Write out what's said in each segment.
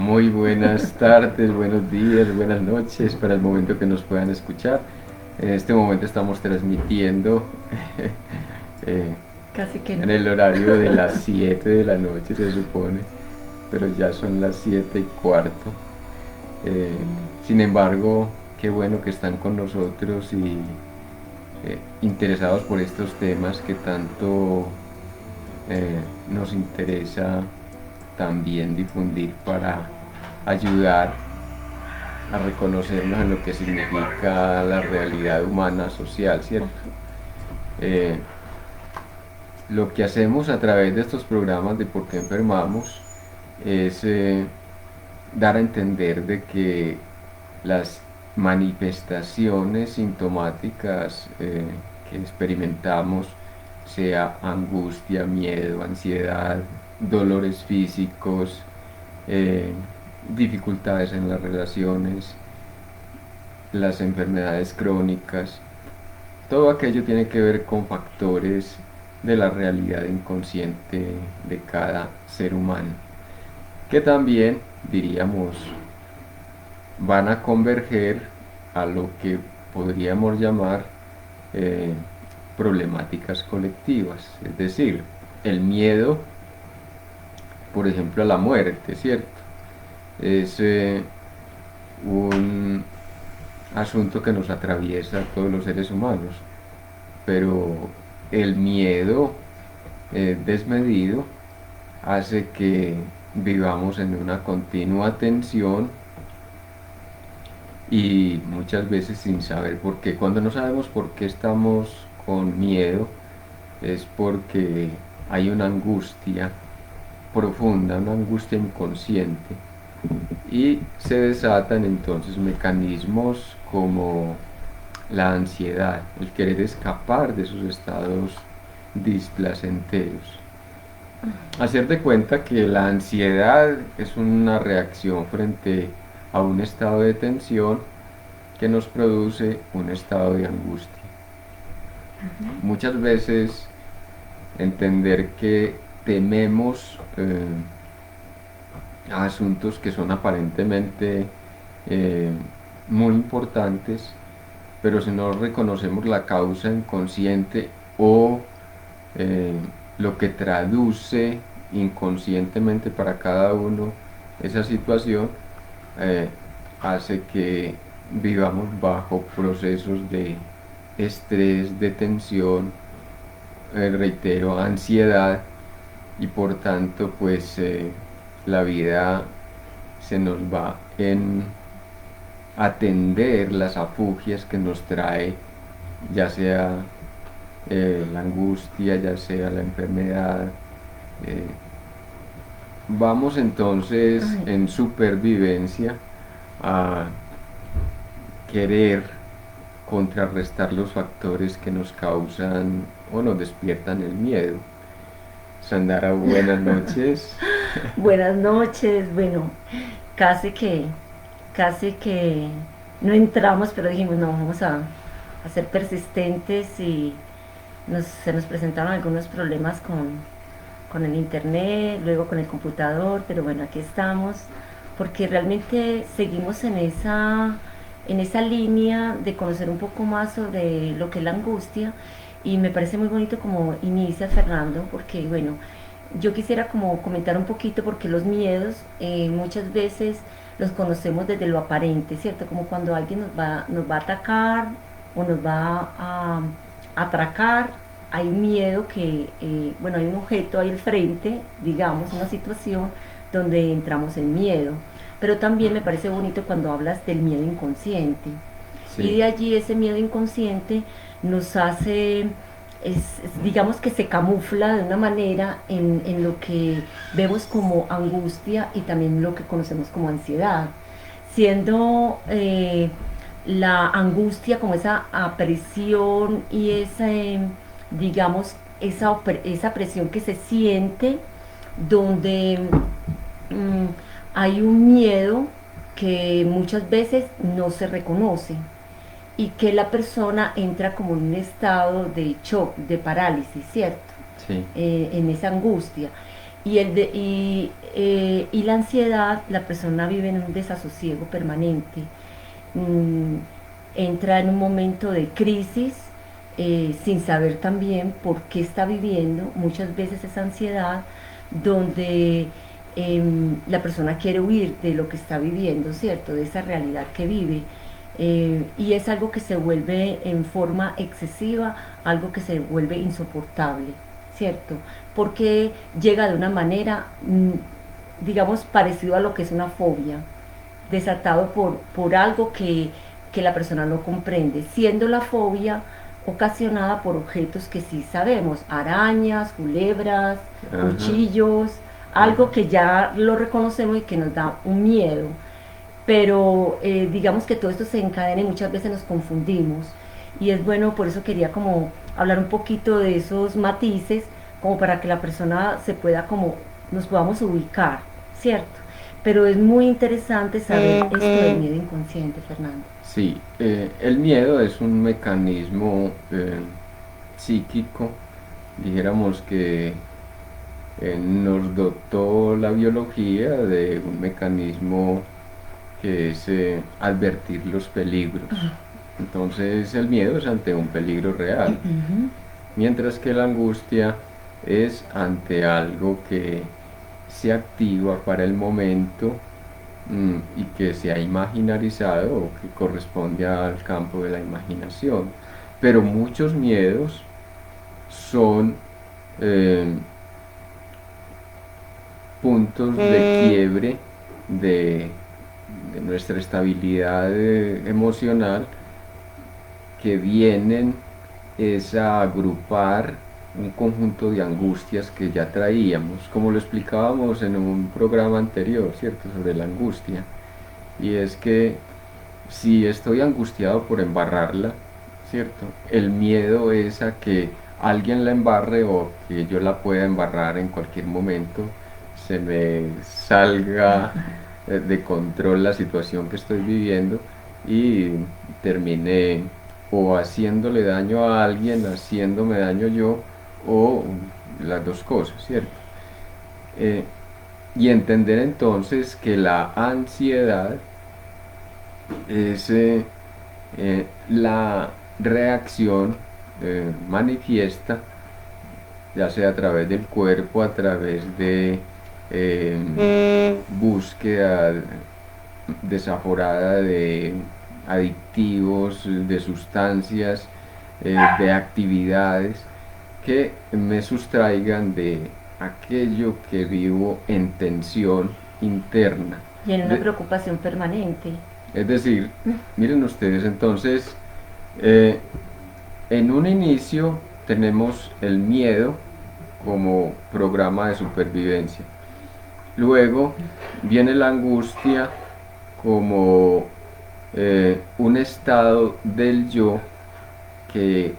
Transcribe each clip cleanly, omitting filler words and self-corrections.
Muy buenas tardes, buenos días, buenas noches para el momento que nos puedan escuchar. En este momento estamos transmitiendo eh, Casi que en no. el horario de las 7 de la noche, se supone, pero ya son las 7:15. Eh, Sin embargo, qué bueno que están con nosotros y interesados por estos temas que tanto nos interesa también difundir para ayudar a reconocernos en lo que significa la realidad humana social, ¿cierto? Eh, lo que hacemos a través de estos programas de Por qué enfermamos es dar a entender de que las manifestaciones sintomáticas que experimentamos, sea angustia, miedo, ansiedad, dolores físicos, eh, dificultades en las relaciones, las enfermedades crónicas, todo aquello tiene que ver con factores de la realidad inconsciente de cada ser humano, que también, diríamos, van a converger a lo que podríamos llamar eh, problemáticas colectivas, es decir, el miedo, por ejemplo, a la muerte, ¿cierto? Es un asunto que nos atraviesa a todos los seres humanos, pero el miedo desmedido hace que vivamos en una continua tensión y muchas veces sin saber por qué. Cuando no sabemos por qué estamos con miedo es porque hay una angustia profunda, una angustia inconsciente y se desatan entonces mecanismos como la ansiedad, el querer escapar de esos estados displacenteros. Hacer de cuenta que la ansiedad es una reacción frente a un estado de tensión que nos produce un estado de angustia. Muchas veces entender que tememos a asuntos que son aparentemente eh, muy importantes, pero si no reconocemos la causa inconsciente o eh, lo que traduce inconscientemente para cada uno esa situación, eh, hace que vivamos bajo procesos de estrés, de tensión, reitero, ansiedad y por tanto pues la vida se nos va en atender las afugias que nos trae, ya sea la angustia, ya sea la enfermedad. eh, Vamos entonces Ay, en supervivencia a querer contrarrestar los factores que nos causan o nos despiertan el miedo. Sandara, buenas noches. buenas noches. Bueno, casi que, casi que no entramos, pero dijimos, no, vamos a ser persistentes y se nos presentaron algunos problemas con el internet, luego con el computador, pero bueno, aquí estamos, porque realmente seguimos en esa línea de conocer un poco más sobre lo que es la angustia y me parece muy bonito como inicia Fernando, porque bueno, yo quisiera como comentar un poquito porque los miedos muchas veces los conocemos desde lo aparente, ¿cierto? Como cuando alguien nos va a atacar o nos va a atracar, hay un miedo que, bueno, hay un objeto ahí al frente, digamos, una situación donde entramos en miedo. Pero también me parece bonito cuando hablas del miedo inconsciente. Y Sí, de allí ese miedo inconsciente nos hace, digamos que se camufla de una manera en lo que vemos como angustia y también lo que conocemos como ansiedad. Siendo la angustia como esa presión y esa, digamos, esa presión que se siente donde mm, hay un miedo que muchas veces no se reconoce y que la persona entra como en un estado de shock, de parálisis, ¿cierto? sí, En esa angustia. Y la ansiedad, la persona vive en un desasosiego permanente, mm, entra en un momento de crisis sin saber también por qué está viviendo muchas veces esa ansiedad, donde la persona quiere huir de lo que está viviendo, ¿cierto? De esa realidad que vive. Y es algo que se vuelve en forma excesiva, algo que se vuelve insoportable, ¿cierto? Porque llega de una manera, digamos, parecido a lo que es una fobia, desatado por algo que la persona no comprende, siendo la fobia ocasionada por objetos que sí sabemos, arañas, culebras, Ajá, cuchillos, algo ajá. que ya lo reconocemos y que nos da un miedo. Pero digamos que todo esto se encadena y muchas veces nos confundimos. Y es bueno, por eso quería como hablar un poquito de esos matices, como para que la persona se pueda como, nos podamos ubicar, ¿cierto? Pero es muy interesante saber esto del miedo inconsciente, Fernando. Sí, el miedo es un mecanismo psíquico, dijéramos que nos dotó la biología de un mecanismo que es advertir los peligros. Entonces el miedo es ante un peligro real, Ujú. mientras que la angustia es ante algo que se activa para el momento y que se ha imaginarizado o que corresponde al campo de la imaginación. Pero muchos miedos son eh, puntos de quiebre de, de nuestra estabilidad emocional que vienen es a agrupar un conjunto de angustias que ya traíamos, como lo explicábamos en un programa anterior, ¿cierto? Sobre la angustia. Y es que si estoy angustiado por embarrarla, ¿cierto? El miedo es a que alguien la embarre o que yo la pueda embarrar en cualquier momento, se me salga de control la situación que estoy viviendo y termine o haciéndole daño a alguien, haciéndome daño yo o las dos cosas, ¿cierto? Eh, y entender entonces que la ansiedad es la reacción manifiesta, ya sea a través del cuerpo, a través de búsqueda desaforada de adictivos, de sustancias, de actividades que me sustraigan de aquello que vivo en tensión interna. Y en una De- preocupación permanente. es decir, miren ustedes, entonces, eh, en un inicio tenemos el miedo como programa de supervivencia. Luego viene la angustia como un estado del yo que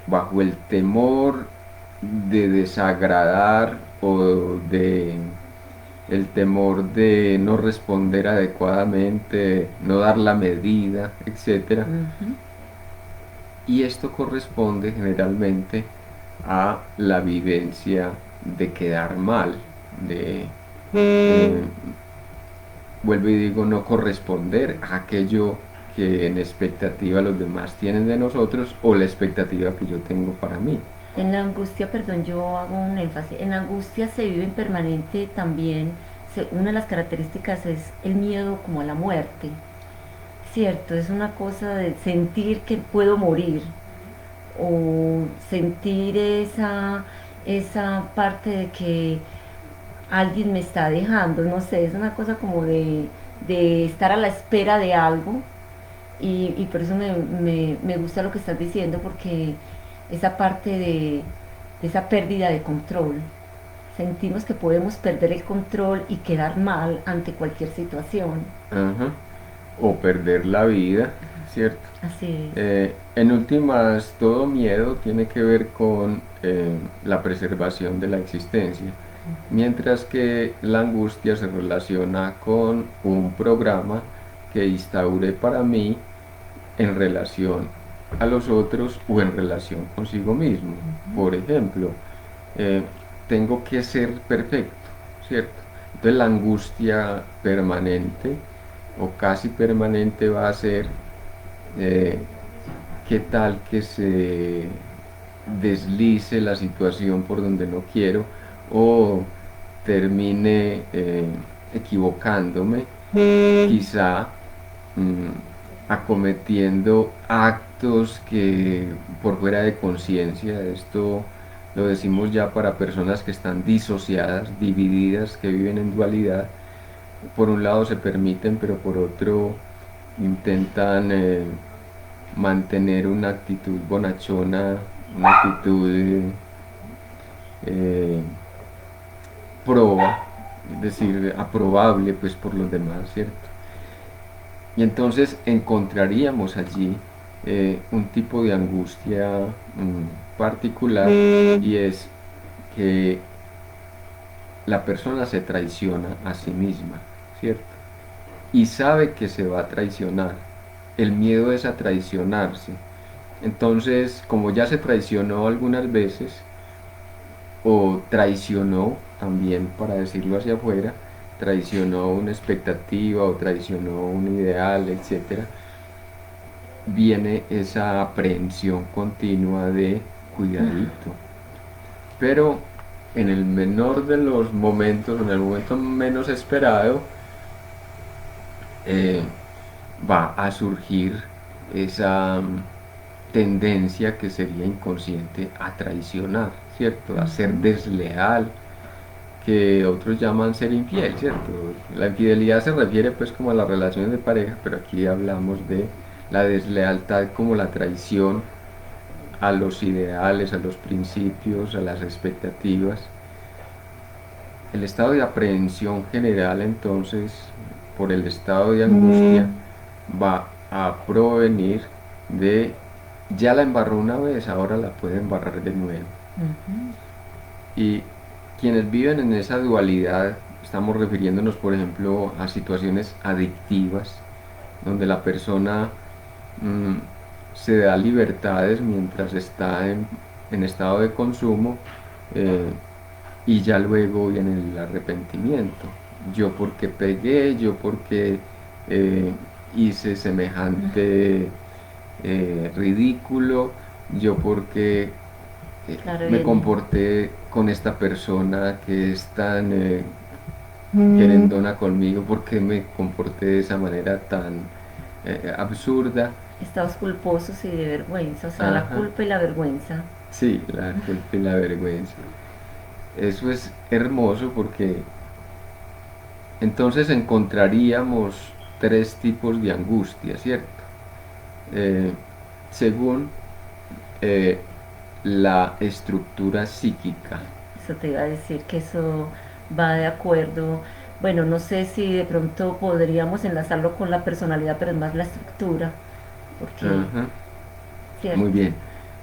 bajo el temor de desagradar o de el temor de no responder adecuadamente, no dar la medida, etcétera. Ujú. Y esto corresponde generalmente a la vivencia de quedar mal, de, vuelvo y digo, no corresponder a aquello que en expectativa los demás tienen de nosotros o la expectativa que yo tengo para mí. En la angustia, perdón, yo hago un énfasis, en la angustia se vive en permanente también, una de las características es el miedo como a la muerte, ¿cierto? Es una cosa de sentir que puedo morir o sentir esa parte de que alguien me está dejando, no sé, es una cosa como de estar a la espera de algo y por eso me gusta lo que estás diciendo porque esa parte de esa pérdida de control, sentimos que podemos perder el control y quedar mal ante cualquier situación, Ajá. O perder la vida, ¿cierto? así es. En últimas, todo miedo tiene que ver con la preservación de la existencia, mientras que la angustia se relaciona con un programa que instauré para mí en relación a los otros o en relación consigo mismo. Por ejemplo, eh, tengo que ser perfecto, ¿cierto? Entonces la angustia permanente o casi permanente va a ser eh, qué tal que se deslice la situación por donde no quiero o termine equivocándome, quizá acometiendo actos que por fuera de conciencia, esto lo decimos ya para personas que están disociadas, divididas, que viven en dualidad, por un lado se permiten, pero por otro intentan mantener una actitud bonachona, una actitud eh, proba, es decir, aprobable pues por los demás, ¿cierto? Y entonces encontraríamos allí un tipo de angustia particular y es que la persona se traiciona a sí misma, ¿cierto? Y sabe que se va a traicionar. El miedo es a traicionarse. Entonces, como ya se traicionó algunas veces, o traicionó también, para decirlo hacia afuera, traicionó una expectativa o traicionó un ideal, etcétera, viene esa aprehensión continua de cuidadito. Pero en el menor de los momentos, en el momento menos esperado, eh, va a surgir esa tendencia que sería inconsciente a traicionar, ¿cierto? A ser desleal, que otros llaman ser infiel, ¿cierto? La infidelidad se refiere pues como a las relaciones de pareja, pero aquí hablamos de la deslealtad como la traición a los ideales, a los principios, a las expectativas. El estado de aprehensión general entonces, por el estado de angustia, va a provenir de ya la embarró una vez, ahora la puede embarrar de nuevo. Y quienes viven en esa dualidad, estamos refiriéndonos por ejemplo a situaciones adictivas, donde la persona mm, se da libertades mientras está en estado de consumo, eh, y ya luego viene el arrepentimiento. Yo porque pegué, yo porque hice semejante ridículo, yo porque Claro, me viene. comporté con esta persona que es tan querendona conmigo, porque me comporté de esa manera tan absurda. Estados culposos y de vergüenza, o sea, la Ajá, culpa y la vergüenza. sí, la culpa y la vergüenza. Eso es hermoso porque entonces encontraríamos tres tipos de angustia, ¿cierto? Eh, según eh, la estructura psíquica. Eso te iba a decir que eso va de acuerdo. Bueno, no sé si de pronto podríamos enlazarlo con la personalidad, pero es más la estructura, porque, Ajá, muy cierto. bien.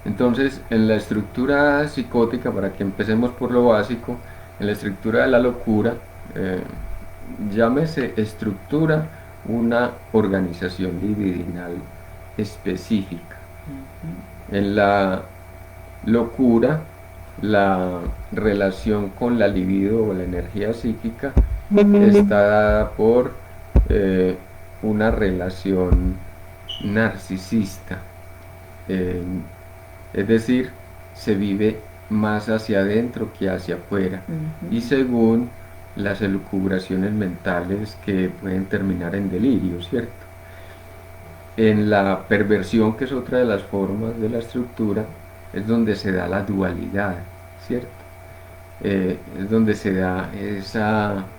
Entonces, en la estructura psicótica, para que empecemos por lo básico, en la estructura de la locura, eh, llámese estructura una organización libidinal específica. En la locura, la relación con la libido o la energía psíquica está dada por eh, una relación narcisista. Eh, es decir, se vive más hacia adentro que hacia afuera. Y Ujú. según las elucubraciones mentales que pueden terminar en delirio, ¿cierto? En la perversión, que es otra de las formas de la estructura, es donde se da la dualidad, ¿cierto? Es donde se da esa,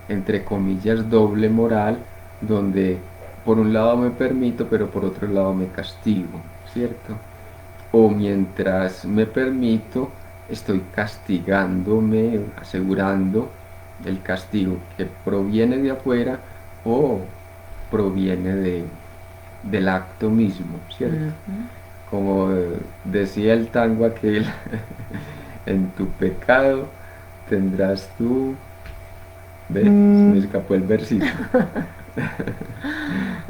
entre comillas, doble moral, donde por un lado me permito, pero por otro lado me castigo, ¿cierto? O mientras me permito, estoy castigándome, asegurando el castigo que proviene de afuera o proviene del acto mismo, ¿cierto? Ujú. Como decía el tango aquel, en tu pecado tendrás tú, ve, se me escapó el versito,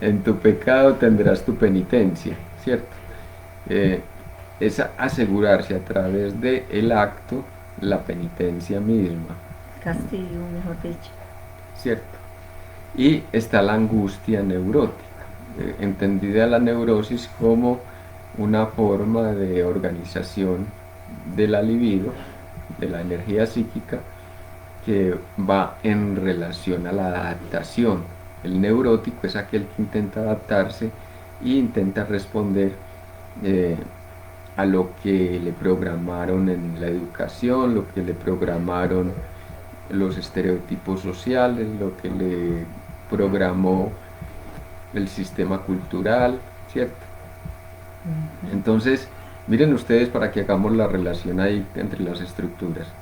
en tu pecado tendrás tu penitencia, ¿cierto? Eh, es asegurarse a través del acto la penitencia misma, castigo, mejor dicho. ¿cierto? Y está la angustia neurótica, entendida la neurosis como una forma de organización de la libido, de la energía psíquica, que va en relación a la adaptación. El neurótico es aquel que intenta adaptarse e intenta responder eh, a lo que le programaron en la educación, lo que le programaron los estereotipos sociales, lo que le programó el sistema cultural, ¿cierto? Entonces, miren ustedes para que hagamos la relación ahí entre las estructuras.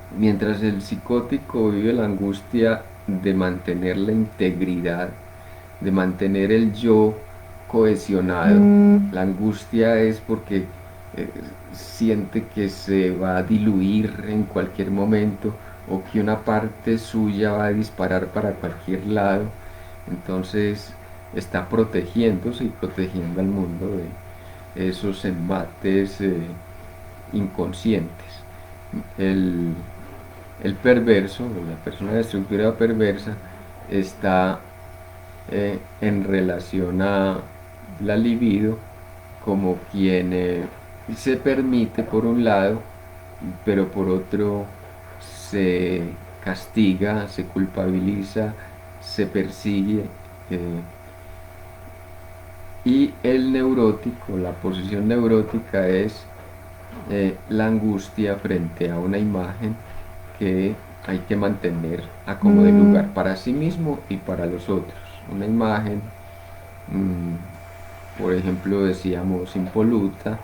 Mientras el psicótico vive la angustia de mantener la integridad, de mantener el yo cohesionado, la angustia es porque eh, siente que se va a diluir en cualquier momento o que una parte suya va a disparar para cualquier lado, entonces está protegiéndose y protegiendo al mundo de esos embates inconscientes. El, el perverso, la persona de estructura perversa, está en relación a la libido como quien se permite por un lado, pero por otro se castiga, se culpabiliza, se persigue. eh, y el neurótico, la posición neurótica es la angustia frente a una imagen que hay que mantener a como de lugar para sí mismo y para los otros. Una imagen, por ejemplo, decíamos impoluta,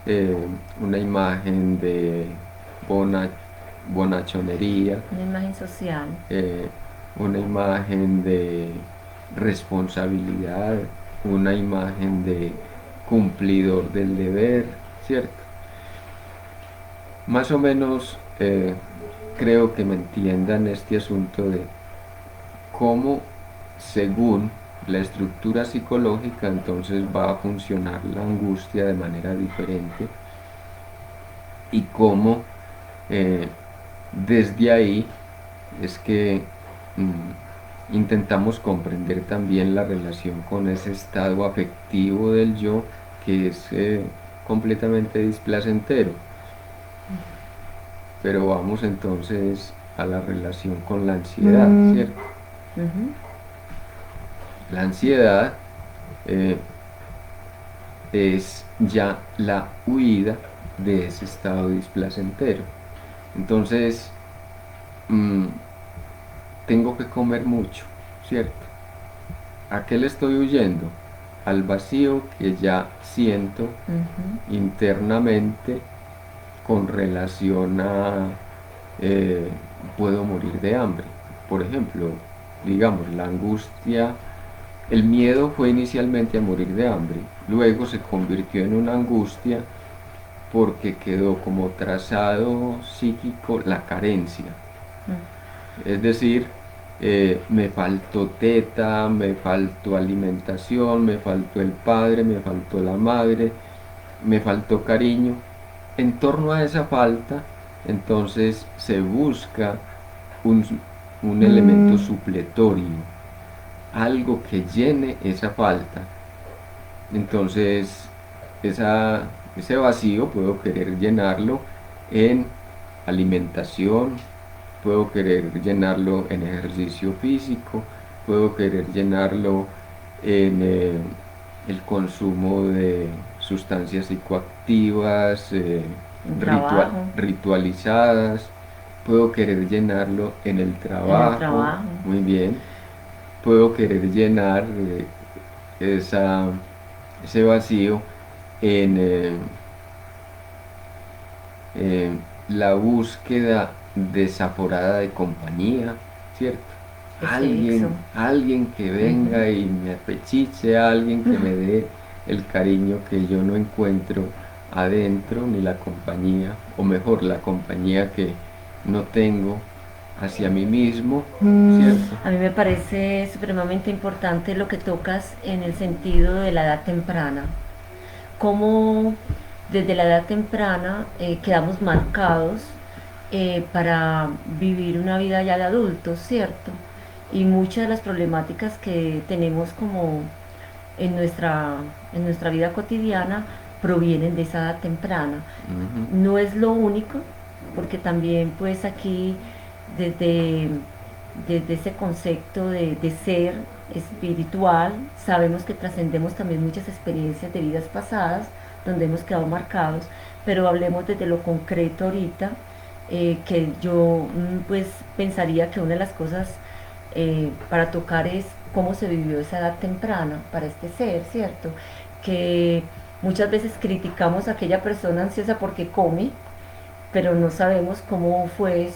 eh, una imagen de bona, bonachonería, Una imagen social. eh, una imagen de responsabilidad, una imagen de cumplidor del deber, ¿cierto? Más o menos creo que me entiendan este asunto de cómo, según la estructura psicológica, entonces va a funcionar la angustia de manera diferente y cómo eh, desde ahí es que intentamos comprender también la relación con ese estado afectivo del yo que es completamente displacentero. Pero vamos entonces a la relación con la ansiedad, ¿cierto? Ujú. La ansiedad eh, es ya la huida de ese estado displacentero. Entonces, mm, tengo que comer mucho, ¿cierto? ¿A qué le estoy huyendo? Al vacío que ya siento Ujú. internamente con relación a eh, puedo morir de hambre. Por ejemplo, digamos, la angustia, el miedo fue inicialmente a morir de hambre, luego se convirtió en una angustia porque quedó como trazado psíquico la carencia. Es decir, me faltó teta, me faltó alimentación, me faltó el padre, me faltó la madre, me faltó cariño. En torno a esa falta, entonces se busca un, un elemento supletorio, algo que llene esa falta. Entonces, ese vacío puedo querer llenarlo en alimentación, puedo querer llenarlo en ejercicio físico, puedo querer llenarlo en el consumo de sustancias psicoactivas, Un trabajo. ritualizadas, puedo querer llenarlo en el En el trabajo, trabajo. muy bien, puedo querer llenar esa, ese vacío en eh, la búsqueda desaforada de compañía, ¿cierto? De sexo. Alguien que Ujú. venga y me apechiche, alguien que me dé el cariño que yo no encuentro adentro, ni la compañía, o mejor, la compañía que no tengo hacia mí mismo, ¿cierto? A mí me parece supremamente importante lo que tocas en el sentido de la edad temprana. Cómo desde la edad temprana quedamos marcados para vivir una vida ya de adultos, ¿cierto? Y muchas de las problemáticas que tenemos como en en nuestra vida cotidiana provienen de esa edad temprana. Ujú. No es lo único, porque también pues aquí desde, desde ese concepto de ser espiritual, sabemos que trascendemos también muchas experiencias de vidas pasadas donde hemos quedado marcados, pero hablemos desde lo concreto ahorita, que yo pues pensaría que una de las cosas para tocar es cómo se vivió esa edad temprana para este ser, ¿cierto? Que muchas veces criticamos a aquella persona ansiosa porque come, pero no sabemos cómo fue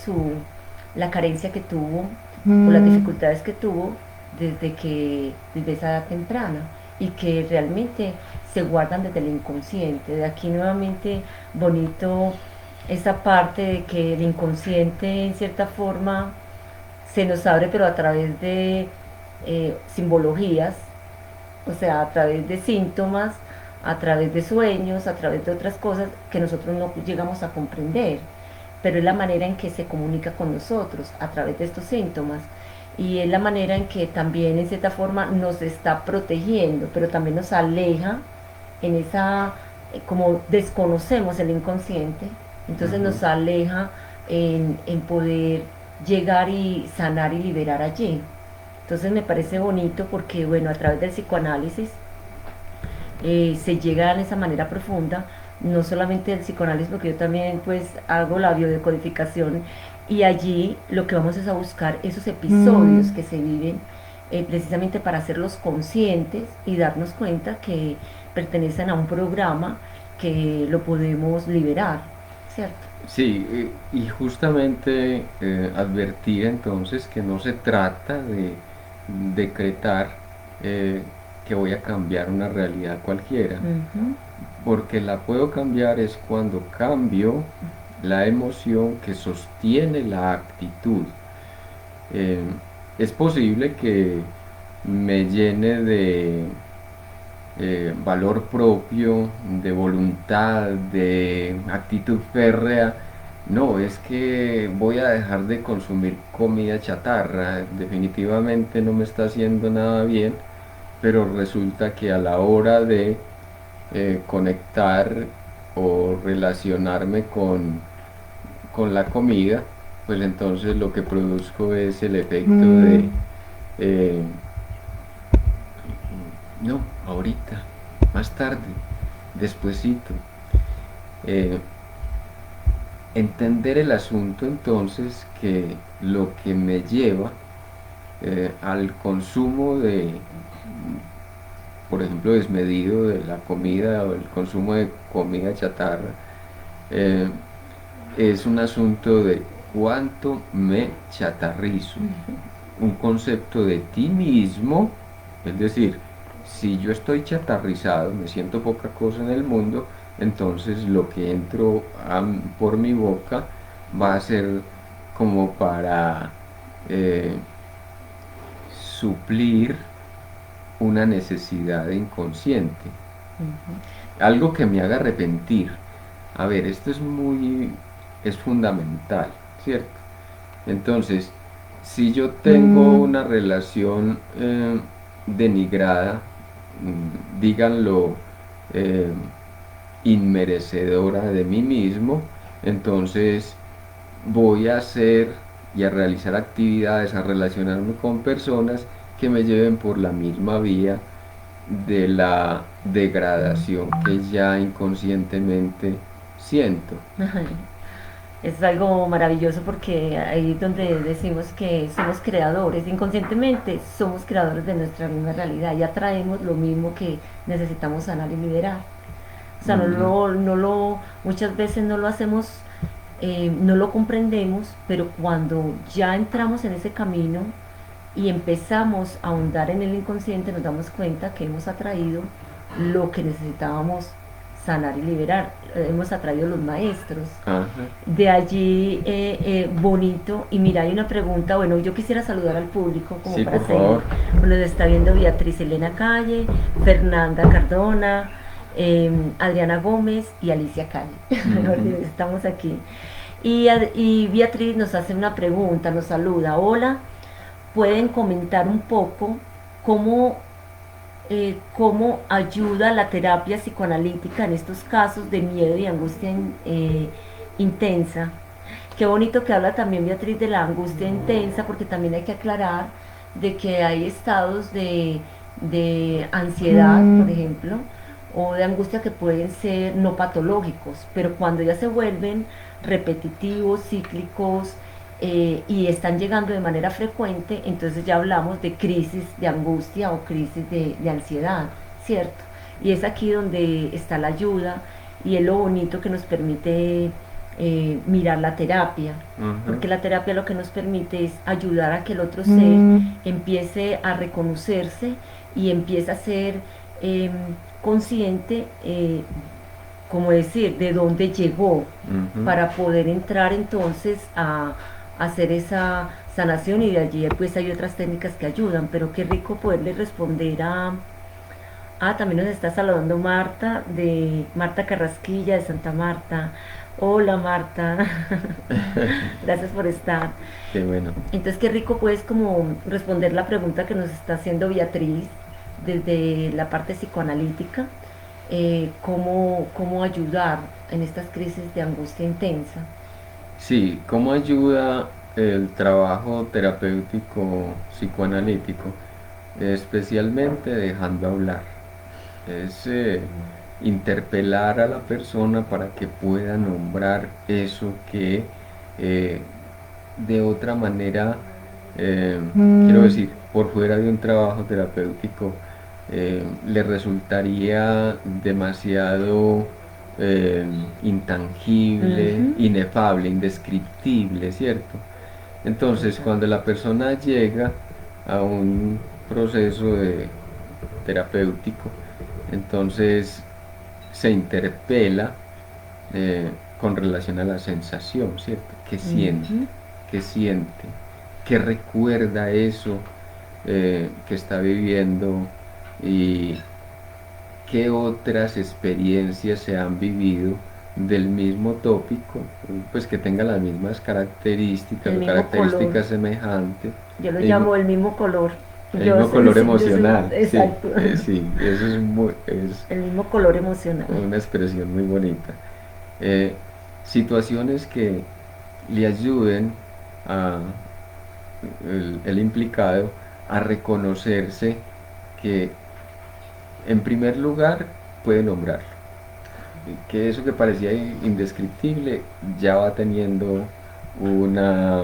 la carencia que tuvo o las dificultades que tuvo desde esa edad temprana y que realmente se guardan desde el inconsciente. De aquí nuevamente bonito esa parte de que el inconsciente en cierta forma se nos abre, pero a través de simbologías, o sea, a través de síntomas, a través de sueños, a través de otras cosas que nosotros no llegamos a comprender, pero es la manera en que se comunica con nosotros, a través de estos síntomas. Y es la manera en que también, en cierta forma, nos está protegiendo, pero también nos aleja en esa, como desconocemos el inconsciente, entonces Ujú. nos aleja en poder llegar y sanar y liberar allí. Entonces me parece bonito porque, bueno, a través del psicoanálisis se llega de esa manera profunda, no solamente del psicoanálisis, porque yo también pues hago la biodecodificación y allí lo que vamos es a buscar esos episodios que se viven precisamente para hacerlos conscientes y darnos cuenta que pertenecen a un programa que lo podemos liberar, ¿cierto? Sí, y justamente advertir entonces que no se trata de decretar que voy a cambiar una realidad cualquiera, Ujú. porque la puedo cambiar es cuando cambio la emoción que sostiene la actitud. Eh, es posible que me llene de valor propio, de voluntad, de actitud férrea. No, es que voy a dejar de consumir comida chatarra, definitivamente no me está haciendo nada bien, pero resulta que a la hora de conectar o relacionarme con la comida, pues entonces lo que produzco es el efecto de, eh, no, ahorita, más tarde, despuesito. Eh, Entender el asunto entonces que lo que me lleva al consumo de, por ejemplo, desmedido de la comida o el consumo de comida chatarra, eh, es un asunto de cuánto me chatarrizo, un concepto de ti mismo, es decir, si yo estoy chatarrizado, me siento poca cosa en el mundo, entonces lo que entro por mi boca va a ser como para eh, suplir una necesidad inconsciente, algo que me haga arrepentir. A ver, esto es fundamental, ¿cierto? Entonces, si yo tengo una relación denigrada, díganlo, eh, inmerecedora de mí mismo, entonces voy a hacer y a realizar actividades, a relacionarme con personas que me lleven por la misma vía de la degradación que ya inconscientemente siento. Es algo maravilloso porque ahí es donde decimos que somos creadores, inconscientemente somos creadores de nuestra misma realidad y atraemos lo mismo que necesitamos sanar y liberar. O sea, Ujú. muchas veces no lo hacemos, no lo comprendemos, pero cuando ya entramos en ese camino y empezamos a ahondar en el inconsciente, nos damos cuenta que hemos atraído lo que necesitábamos sanar y liberar. Hemos atraído los maestros. Ajá. De allí, bonito. Y mira, hay una pregunta. Bueno, yo quisiera saludar al público como Sí, para por seguir. favor. Nos está viendo Beatriz Elena Calle, Fernanda Cardona, Adriana Gómez y Alicia Calle. Ujú. Estamos aquí. Y Beatriz nos hace una pregunta, nos saluda. Hola, ¿pueden comentar un poco cómo, cómo ayuda la terapia psicoanalítica en estos casos de miedo y angustia intensa? Qué bonito que habla también Beatriz de la angustia intensa, porque también hay que aclarar de que hay estados de ansiedad, por ejemplo, o de angustia que pueden ser no patológicos, pero cuando ya se vuelven repetitivos, cíclicos, y están llegando de manera frecuente, entonces ya hablamos de crisis de angustia o crisis de ansiedad, ¿cierto? Y es aquí donde está la ayuda y es lo bonito que nos permite mirar la terapia, Ujú. porque la terapia lo que nos permite es ayudar a que el otro ser empiece a reconocerse y empiece a ser eh, consciente, como decir, de dónde llegó, Ujú. para poder entrar entonces a hacer esa sanación y de allí pues hay otras técnicas que ayudan, pero qué rico poderle responder a... Ah, también nos está saludando Marta, de Marta Carrasquilla, de Santa Marta. Hola Marta, gracias por estar. Qué bueno. Entonces qué rico pues como responder la pregunta que nos está haciendo Beatriz desde la parte psicoanalítica, cómo ayudar en estas crisis de angustia intensa. Sí, ¿cómo ayuda el trabajo terapéutico psicoanalítico? Especialmente dejando hablar. Es interpelar a la persona para que pueda nombrar eso que eh, de otra manera, quiero decir, por fuera de un trabajo terapéutico, le resultaría demasiado eh, intangible, Ujú. inefable, indescriptible, ¿cierto? Entonces, cuando la persona llega a un proceso terapéutico, entonces se interpela con relación a la sensación, ¿cierto? ¿Qué Ujú. siente? ¿Qué siente? ¿Qué recuerda eso que está viviendo? Y qué otras experiencias se han vivido del mismo tópico, pues que tenga las mismas características El o mismo color, características semejantes, yo lo el mismo, llamo el mismo color. el Yo, mismo color yo soy, emocional, sí, exacto, sí, eso es el mismo color emocional. una expresión muy bonita. Eh, Situaciones que le ayuden a el implicado a reconocerse que en primer lugar puede nombrarlo, y que eso que parecía indescriptible ya va teniendo una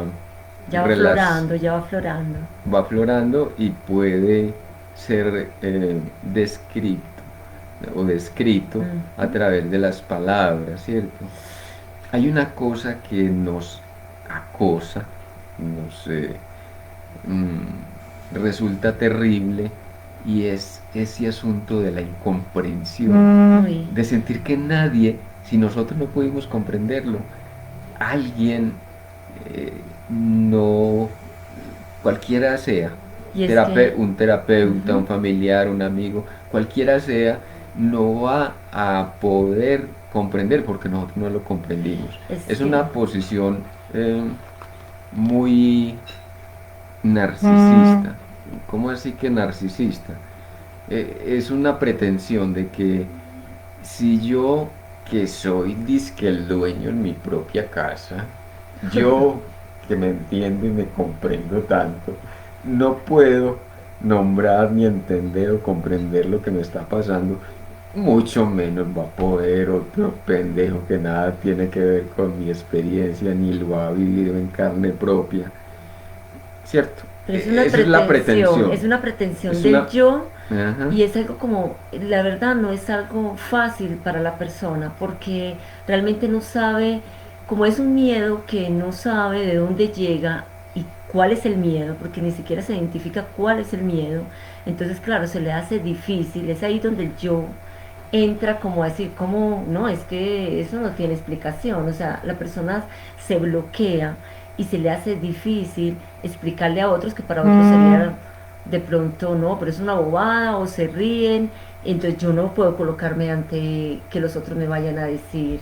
relación, Ya va florando. va aflorando y puede ser descrito o descrito a Ujú. través de las palabras, ¿cierto? Hay una cosa que nos acosa, nos resulta terrible, y es ese asunto de la incomprensión, Uy, de sentir que nadie, si nosotros no pudimos comprenderlo, alguien, no, cualquiera sea, y es que un terapeuta, ujú, un familiar, un amigo, cualquiera sea, no va a poder comprender porque nosotros no lo comprendimos. es Es que una posición muy narcisista. ¿Cómo así que narcisista? Es una pretensión de que si yo, que soy disque el dueño en mi propia casa, yo que me entiendo y me comprendo tanto, no puedo nombrar ni entender o comprender lo que me está pasando, mucho menos va a poder otro pendejo que nada tiene que ver con mi experiencia ni lo ha vivido en carne propia, ¿cierto? pero Esa es la es pretensión. una pretensión Es del una... yo Ajá. y es algo como, la verdad no es algo fácil para la persona porque realmente no sabe, como es un miedo que no sabe de dónde llega y cuál es el miedo, porque ni siquiera se identifica cuál es el miedo, entonces claro, se le hace difícil, es ahí donde el yo entra como a decir, como, no, es que eso no tiene explicación, o sea, la persona se bloquea y se le hace difícil explicarle a otros que para otros sería de pronto, no, pero es una bobada o se ríen, entonces yo no puedo colocarme ante que los otros me vayan a decir,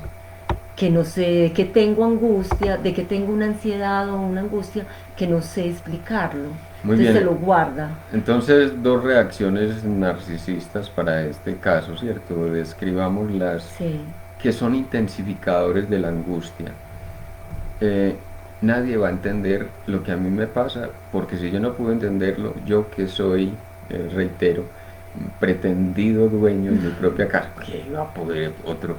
que no sé, de que tengo angustia, de que tengo una ansiedad o una angustia que no sé explicarlo. Muy Entonces se bien. lo guarda. Entonces, dos reacciones narcisistas para este caso, ¿cierto? Describamos las Sí. que son intensificadores de la angustia. Eh, Nadie va a entender lo que a mí me pasa, porque si yo no puedo entenderlo, yo que soy, reitero, pretendido dueño en mi propia casa, que va a poder otro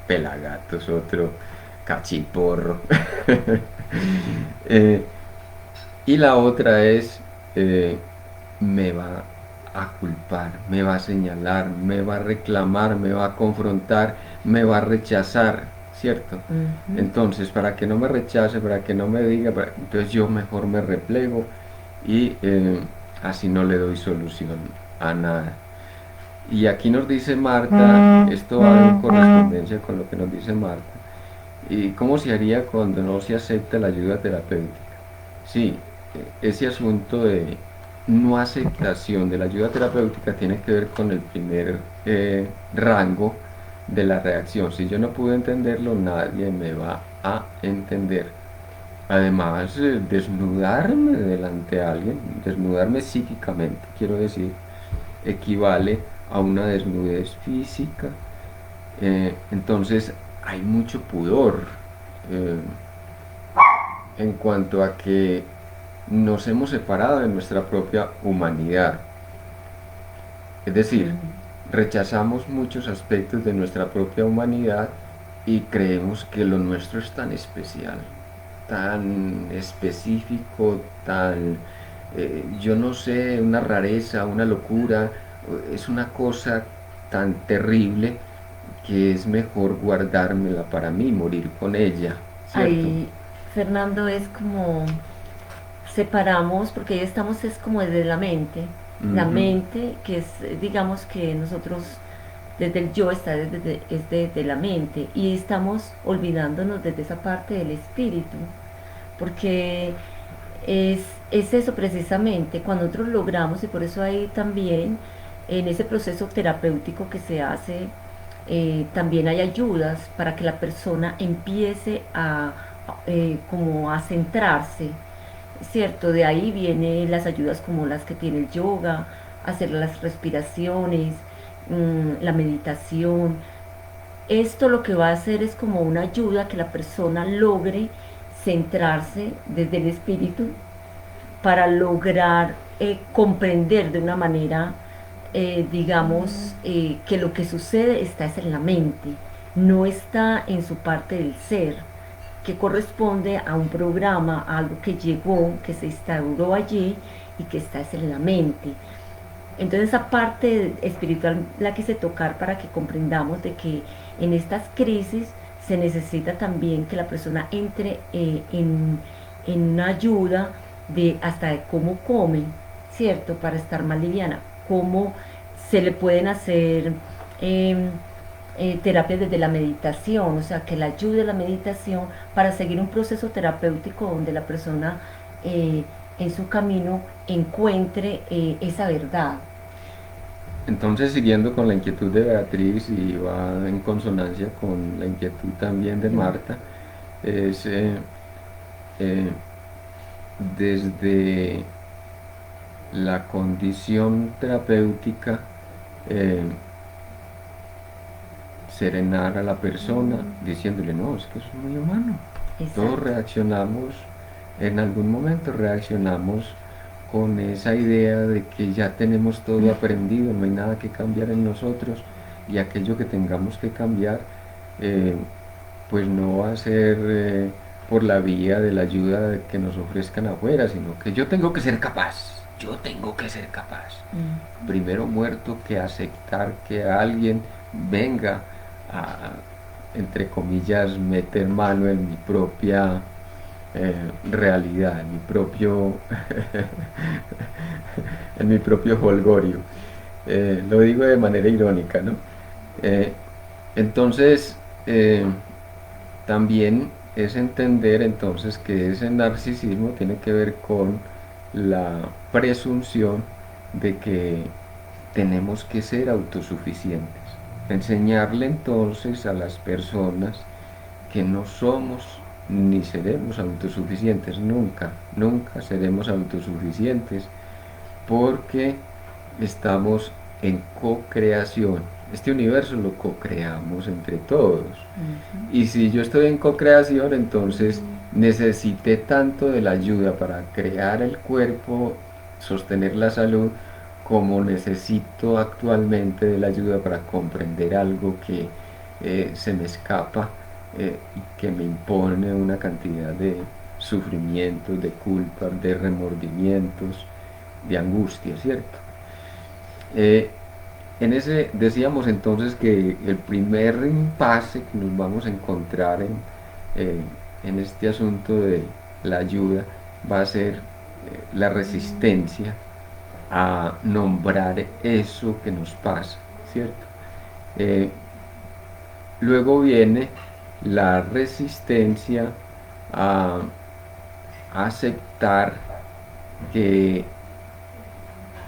pelagatos, otro cachiporro. Eh, y la otra es, eh, me va a culpar, me va a señalar, me va a reclamar, me va a confrontar, me va a rechazar, ¿cierto? Ujú. Entonces, para que no me rechace, para que no me diga, entonces yo mejor me replego y así no le doy solución a nada. Y aquí nos dice Marta, esto va en correspondencia con lo que nos dice Marta, ¿y cómo se haría cuando no se acepta la ayuda terapéutica? Sí, ese asunto de no aceptación de la ayuda terapéutica tiene que ver con el primer rango de la reacción. Si yo no pude entenderlo, nadie me va a entender. Además, desnudarme delante de alguien, desnudarme psíquicamente, quiero decir, equivale a una desnudez física. Entonces, hay mucho pudor eh, en cuanto a que nos hemos separado de nuestra propia humanidad. Es decir, Ujú. rechazamos muchos aspectos de nuestra propia humanidad y creemos que lo nuestro es tan especial, tan específico, tan, yo no sé, una rareza, una locura, es una cosa tan terrible que es mejor guardármela para mí, morir con ella, ¿cierto? Ahí, Fernando, es como separamos, porque ya estamos es como desde la Ujú. mente que es, digamos que nosotros, desde el yo está es desde la mente y estamos olvidándonos desde esa parte del espíritu, porque es, es eso precisamente, cuando nosotros logramos, y por eso hay también en ese proceso terapéutico que se hace, también hay ayudas para que la persona empiece como a centrarse, ¿cierto? De ahí vienen las ayudas como las que tiene el yoga, hacer las respiraciones, la meditación. Esto lo que va a hacer es como una ayuda a que la persona logre centrarse desde el espíritu para lograr comprender de una manera, digamos, que lo que sucede está es en la mente, no está en su parte del ser, que corresponde a un programa, a algo que llegó, que se instauró allí y que está es en la mente. Entonces esa parte espiritual la quise tocar para que comprendamos de que en estas crisis se necesita también que la persona entre en una ayuda de hasta de cómo come, ¿cierto? Para estar más liviana, cómo se le pueden hacer eh, terapias desde la meditación, o sea, que la ayude la meditación para seguir un proceso terapéutico donde la persona en su camino encuentre esa verdad. Entonces, siguiendo con la inquietud de Beatriz y va en consonancia con la inquietud también de Marta, es eh, desde la condición terapéutica eh, serenar a la persona diciéndole, no, es que es muy humano. Todos Exacto. reaccionamos, en algún momento reaccionamos con esa idea de que ya tenemos todo aprendido, no hay nada que cambiar en nosotros y aquello que tengamos que cambiar, eh, pues no va a ser por la vía de la ayuda que nos ofrezcan afuera, sino que yo tengo que ser capaz, yo tengo que ser capaz. Mm. Primero muerto que aceptar que alguien venga a, entre comillas, meter mano en mi propia realidad, en mi propio, en mi propio holgorio. Lo digo de manera irónica, ¿no? Eh, entonces, también es entender entonces que ese narcisismo tiene que ver con la presunción de que tenemos que ser autosuficientes. enseñarle entonces a las personas que no somos ni seremos autosuficientes, nunca, nunca seremos autosuficientes, porque estamos en co-creación. Este universo lo co-creamos entre todos. Ujú. Y si yo estoy en co-creación, entonces necesité tanto de la ayuda para crear el cuerpo, sostener la salud, como necesito actualmente de la ayuda para comprender algo que se me escapa y que me impone una cantidad de sufrimientos, de culpas, de remordimientos, de angustia, ¿cierto? Eh, en ese decíamos entonces que el primer impasse que nos vamos a encontrar eh, en este asunto de la ayuda va a ser la resistencia a nombrar eso que nos pasa, ¿cierto? Eh, Luego viene la resistencia a aceptar que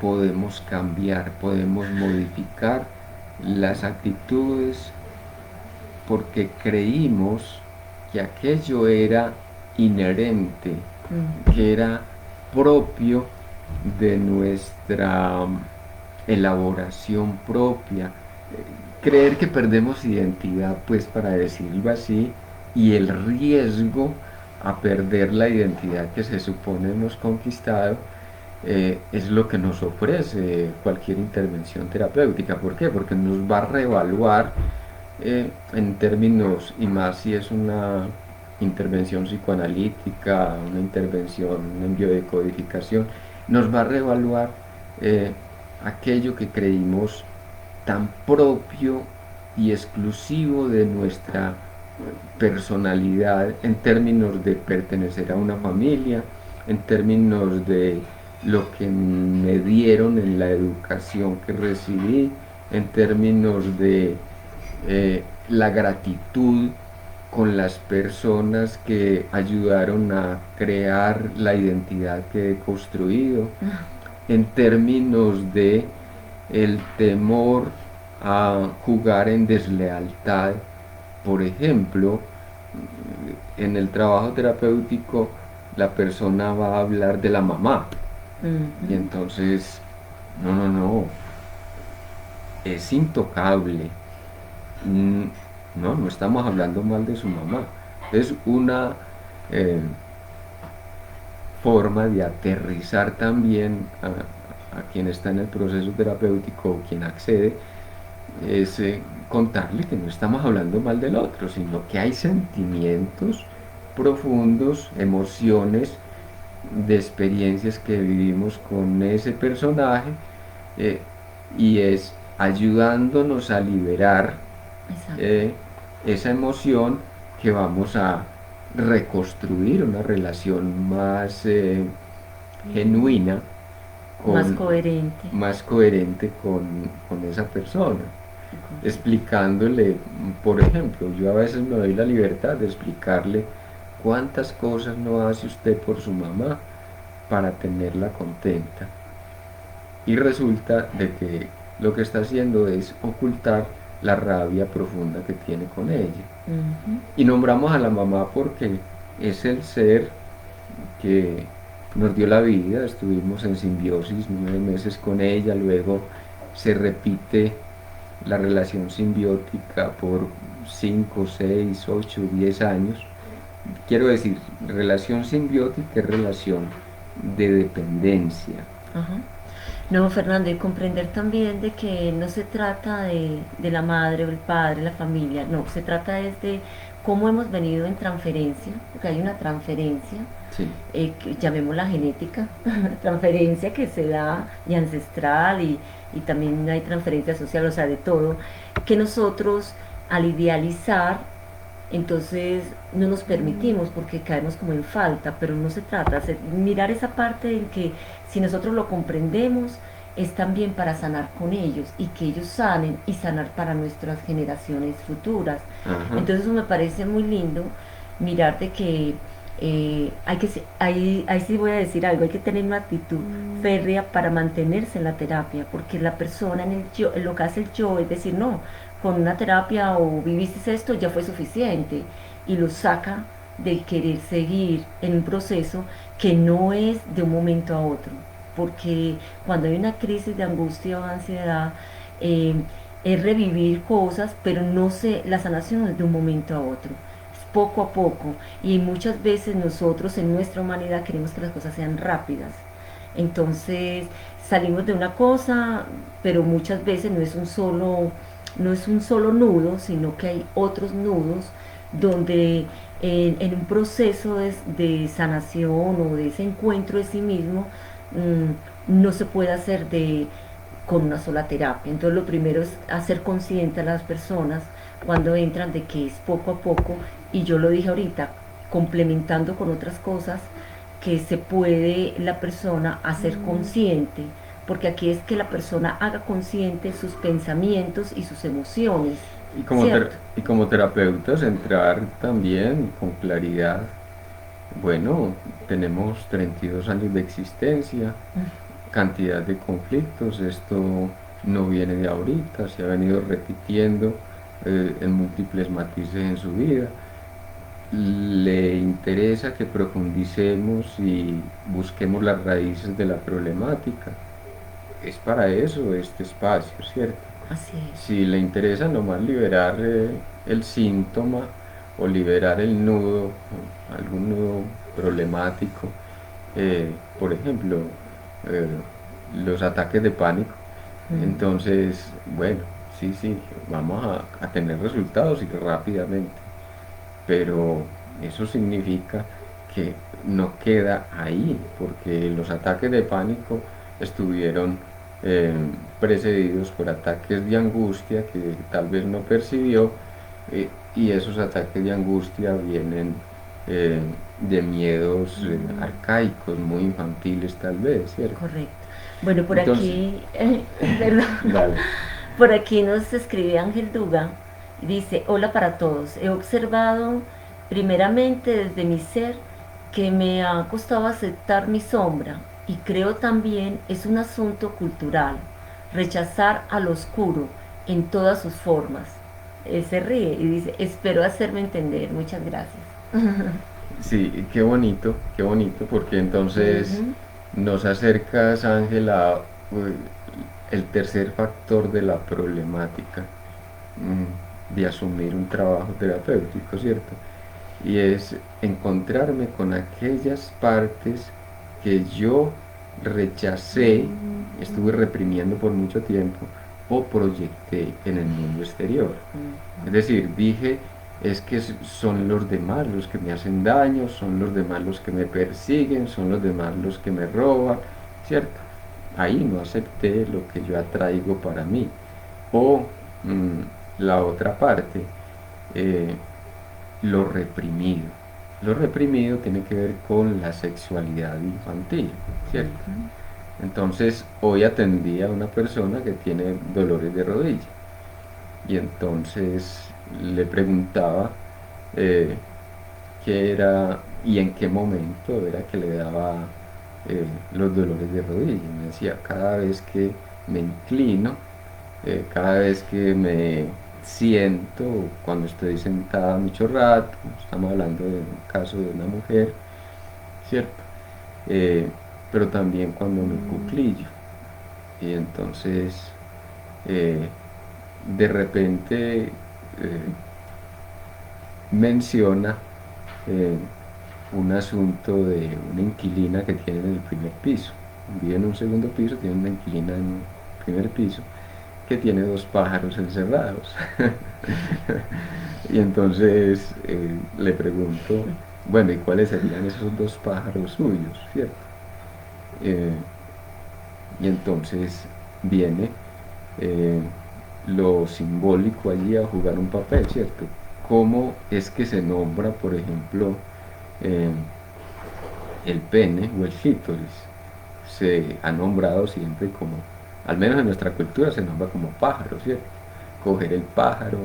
podemos cambiar, podemos modificar las actitudes porque creímos que aquello era inherente, Ujú. que era propio de nuestra elaboración propia. Creer que perdemos identidad, pues para decirlo así, y el riesgo a perder la identidad que se supone hemos conquistado es lo que nos ofrece cualquier intervención terapéutica. ¿Por qué? Porque nos va a reevaluar en términos, y más si es una intervención psicoanalítica, una intervención en biodecodificación, nos va a reevaluar eh, aquello que creímos tan propio y exclusivo de nuestra personalidad en términos de pertenecer a una familia, en términos de lo que me dieron en la educación que recibí, en términos de la gratitud con las personas que ayudaron a crear la identidad que he construido, en términos de el temor a jugar en deslealtad. Por ejemplo, en el trabajo terapéutico la persona va a hablar de la mamá y Ujú. entonces, no, no, no, es intocable. Mm, no, no estamos hablando mal de su mamá. Es una eh, forma de aterrizar también a quien está en el proceso terapéutico o quien accede, es contarle que no estamos hablando mal del otro, sino que hay sentimientos profundos, emociones, de experiencias que vivimos con ese personaje eh, y es ayudándonos a liberar Exacto. eh, esa emoción que vamos a reconstruir una relación más genuina, Más con, coherente. más coherente con esa persona. Correcto. Explicándole, por ejemplo, yo a veces me doy la libertad de explicarle cuántas cosas no hace usted por su mamá para tenerla contenta. Y resulta de que lo que está haciendo es ocultar la rabia profunda que tiene con ella. Ujú. Y nombramos a la mamá porque es el ser que nos dio la vida, estuvimos en simbiosis 9 meses con ella, luego se repite la relación simbiótica por 5 6 8 10 años. Quiero decir, relación simbiótica es relación de dependencia. Ajá. No, Fernando, y comprender también de que no se trata de la madre o el padre, la familia, no, se trata es de cómo hemos venido en transferencia, porque hay una transferencia, Sí, que llamémosla genética, transferencia que se da y ancestral y también hay transferencia social, o sea, de todo, que nosotros al idealizar entonces no nos permitimos porque caemos como en falta, pero no se trata de mirar esa parte en que si nosotros lo comprendemos es también para sanar con ellos y que ellos sanen y sanar para nuestras generaciones futuras. ajá, Entonces eso me parece muy lindo mirar de que ahí sí voy a decir algo, hay que tener una actitud férrea para mantenerse en la terapia, porque la persona en el yo, en lo que hace el yo, es decir, no, con una terapia o viviste esto, ya fue suficiente. Y lo saca de querer seguir en un proceso que no es de un momento a otro. Porque cuando hay una crisis de angustia o ansiedad, eh, es revivir cosas, pero no se, la sanación es de un momento a otro, es poco a poco. Y muchas veces nosotros en nuestra humanidad queremos que las cosas sean rápidas. Entonces salimos de una cosa, pero muchas veces no es un solo nudo, sino que hay otros nudos donde en un proceso de sanación o de ese encuentro de sí mismo, no se puede hacer con una sola terapia. Entonces lo primero es hacer consciente a las personas cuando entran de que es poco a poco, y yo lo dije ahorita, complementando con otras cosas que se puede la persona hacer consciente, porque aquí es que la persona haga consciente sus pensamientos y sus emociones, ¿cierto? Y como terapeutas entrar también con claridad. Bueno, tenemos 32 años de existencia, cantidad de conflictos, esto no viene de ahorita, se ha venido repitiendo en múltiples matices en su vida. Le interesa que profundicemos y busquemos las raíces de la problemática. Es para eso este espacio, ¿cierto? Así es. Si le interesa nomás liberar el síntoma o liberar el nudo, algún nudo problemático, por ejemplo, eh, los ataques de pánico, entonces, bueno, sí, sí, vamos a tener resultados y rápidamente, pero eso significa que no queda ahí, porque los ataques de pánico estuvieron eh, precedidos por ataques de angustia que tal vez no percibió, y esos ataques de angustia vienen eh, de miedos arcaicos, muy infantiles tal vez, ¿cierto? Correcto. Bueno, por Entonces, aquí, perdón, dale. por aquí nos escribe Ángel Duga y dice, hola para todos, he observado primeramente desde mi ser que me ha costado aceptar mi sombra y creo también es un asunto cultural, rechazar al oscuro en todas sus formas. Se ríe y dice, espero hacerme entender, muchas gracias. Sí, qué bonito, porque entonces Ujú. nos acercas, Ángela, el tercer factor de la problemática de asumir un trabajo terapéutico, ¿cierto? Y es encontrarme con aquellas partes que yo rechacé, estuve reprimiendo por mucho tiempo o proyecté en el mundo exterior. Es decir, dije, es que son los demás los que me hacen daño, son los demás los que me persiguen, son los demás los que me roban, ¿cierto? Ahí no acepté lo que yo atraigo para mí. O la otra parte, eh, lo reprimido. Lo reprimido tiene que ver con la sexualidad infantil, ¿cierto? Entonces, hoy atendí a una persona que tiene dolores de rodilla y entonces le preguntaba eh, qué era y en qué momento era que le daba los dolores de rodilla. Y me decía, cada vez que me inclino, cada vez que me siento, cuando estoy sentada mucho rato, estamos hablando de un caso de una mujer, ¿cierto? Eh, pero también cuando me cuclillo. Y entonces, eh, de repente, menciona eh, un asunto de una inquilina que tiene en el primer piso. Vive en un segundo piso, tiene una inquilina en un primer piso que tiene dos pájaros encerrados. Y entonces le pregunto, bueno, ¿y cuáles serían esos dos pájaros suyos, cierto? Eh, y entonces viene eh, lo simbólico allí a jugar un papel, ¿cierto? ¿Cómo es que se nombra, por ejemplo, eh, el pene o el clítoris? Se ha nombrado siempre como, al menos en nuestra cultura, se nombra como pájaro, ¿cierto? Coger el pájaro,